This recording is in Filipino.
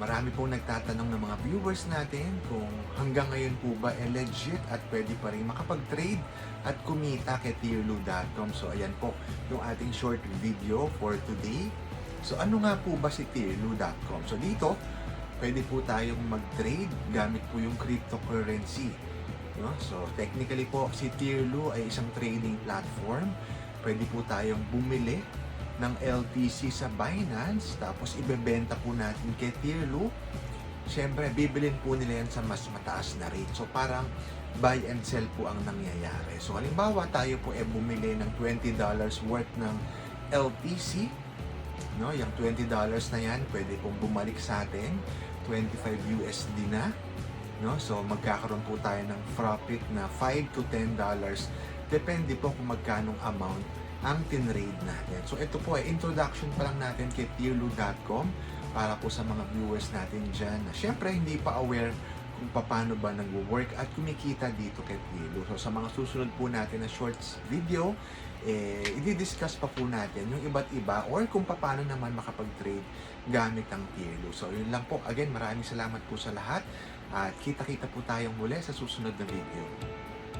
Marami pong nagtatanong ng mga viewers natin kung hanggang ngayon po ba legit at pwede pa rin makapag-trade at kumita kay Tierlu.com. So ayan po yung ating short video for today. So ano nga po ba si Tierlu.com? So dito, pwede po tayong mag-trade gamit po yung cryptocurrency. No? So technically po, si Tierlu ay isang trading platform. Pwede po tayong bumili ng LTC sa Binance, tapos ibebenta po natin kay Tierlu. Siyempre, bibilin po nila yan sa mas mataas na rate. So, parang buy and sell po ang nangyayari. So, halimbawa, tayo po bumili ng $20 worth ng LTC. No? Yung $20 na yan, pwede pong bumalik sa atin. 25 USD na. No? So, magkakaroon po tayo ng profit na $5 to $10. Depende po kung magkanong amount ang tinrade natin. So ito po ay introduction pa lang natin kay Tierlu.com para po sa mga viewers natin dyan na syempre hindi pa aware kung paano ba nag-work at kumikita dito kay Tierlu. So sa mga susunod po natin na shorts video, i-discuss pa po natin yung iba't iba or kung paano naman makapag-trade gamit ang Tierlu. So yun lang po. Again, maraming salamat po sa lahat at kita-kita po tayong muli sa susunod na video.